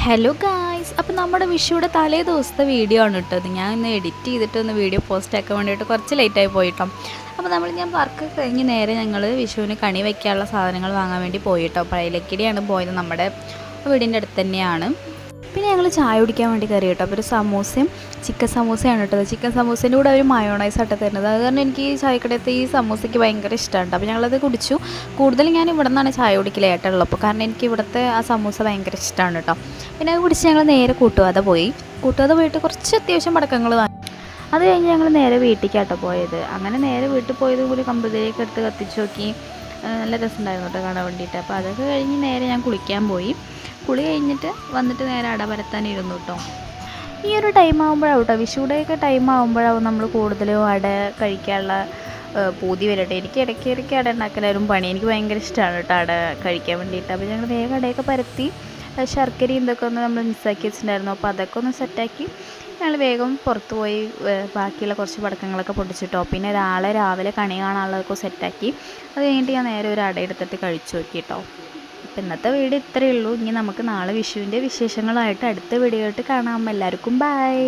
Hello guys, അപ്പോൾ നമ്മുടെ വിഷുവിടെ തലേ ദിവസത്തെ വീഡിയോ ആണ് ഇട്ടത്. ഞാൻ ഇന്ന് എഡിറ്റ് ചെയ്തിട്ട് വീഡിയോ പോസ്റ്റ് ആക്കാൻ വേണ്ടിയിട്ട് കുറച്ച് ലേറ്റായി പോയിട്ടോ. അപ്പോൾ ഞാൻ വർക്ക് കഴിഞ്ഞ് നേരെ ഞങ്ങൾ വിഷുവിന് കണി വയ്ക്കാനുള്ള സാധനങ്ങൾ വാങ്ങാൻ വേണ്ടി പോയിട്ടോ. പഴയലക്കിടിയാണ് പോയത്, നമ്മുടെ വീടിൻ്റെ അടുത്ത് തന്നെയാണ്. പിന്നെ ഞങ്ങൾ ചായ കുടിക്കാൻ വേണ്ടി കയറി കേട്ടോ. അപ്പോൾ ഒരു സമൂസയും ചിക്കൻ സമൂസയാണ് ഇട്ടത്. ചിക്കൻ സമൂസേൻ്റെ കൂടെ ഒരു മയോണൈസ് ആയിട്ട് തരുന്നത്. അത് കാരണം എനിക്ക് ഈ ചായക്കടയത്തെ ഈ സമൂസയ്ക്ക് ഭയങ്കര ഇഷ്ടമാണ്. അപ്പോൾ ഞങ്ങളത് കുടിച്ചു. കൂടുതൽ ഞാൻ ഇവിടെ നിന്നാണ് ചായ കുടിക്കലായിട്ടുള്ളപ്പോൾ, കാരണം എനിക്ക് ഇവിടുത്തെ ആ സമൂസ ഭയങ്കര ഇഷ്ടമാണ് കേട്ടോ. പിന്നെ അത് കുടിച്ച് ഞങ്ങൾ നേരെ കൂട്ടുപാത പോയിട്ട് കുറച്ച് അത്യാവശ്യം പടക്കങ്ങൾ വാങ്ങി. അത് കഴിഞ്ഞ് ഞങ്ങൾ നേരെ വീട്ടിലേക്കാട്ടോ പോയത്. അങ്ങനെ നേരെ വീട്ടിൽ പോയത് കൂടി കമ്പനിയിലേക്ക് എടുത്ത് കത്തിച്ച് നോക്കി. നല്ല രസമുണ്ടായിരുന്നു കേട്ടോ കാണാൻ വേണ്ടിയിട്ട്. അപ്പോൾ അതൊക്കെ കഴിഞ്ഞ് നേരെ ഞാൻ കുളിക്കാൻ പോയി. കുളി കഴിഞ്ഞിട്ട് വന്നിട്ട് നേരെ അട പരത്താനിരുന്നു കേട്ടോ. ഈ ഒരു ടൈം ആകുമ്പോഴാവും കേട്ടോ, വിഷുടെയൊക്കെ ടൈം ആകുമ്പോഴാവും നമ്മൾ കൂടുതലും അട കഴിക്കാനുള്ള പൂതി വരട്ടെ. എനിക്ക് ഇടയ്ക്ക് അട ഉണ്ടാക്കലായിരുന്നു പണി. എനിക്ക് ഭയങ്കര ഇഷ്ടമാണ് കേട്ടോ അട കഴിക്കാൻ വേണ്ടിയിട്ട്. അപ്പോൾ ഞങ്ങൾ വേഗം അടയൊക്കെ പരത്തി ശർക്കരയും ഇതൊക്കെ ഒന്ന് നമ്മൾ മിക്സാക്കി വെച്ചിട്ടുണ്ടായിരുന്നു. അപ്പോൾ അതൊക്കെ ഒന്ന് സെറ്റാക്കി ഞങ്ങൾ വേഗം പുറത്ത് പോയി ബാക്കിയുള്ള കുറച്ച് പടക്കങ്ങളൊക്കെ പൊട്ടിച്ചിട്ടോ. പിന്നെ രാവിലെ കണി കാണാനുള്ളതൊക്കെ സെറ്റാക്കി. അത് കഴിഞ്ഞിട്ട് ഞാൻ നേരെ ഒരു അട എടുത്തിട്ട് കഴിച്ചു നോക്കിയിട്ടോ. അപ്പോൾ ഇന്നത്തെ വീഡിയോ ഇത്രയേ ഉള്ളൂ. ഇനി നമുക്ക് നാളെ വിഷുവിൻ്റെ വിശേഷങ്ങളായിട്ട് അടുത്ത വീഡിയോ ആയിട്ട് കാണാം. എല്ലാവർക്കും ബൈ.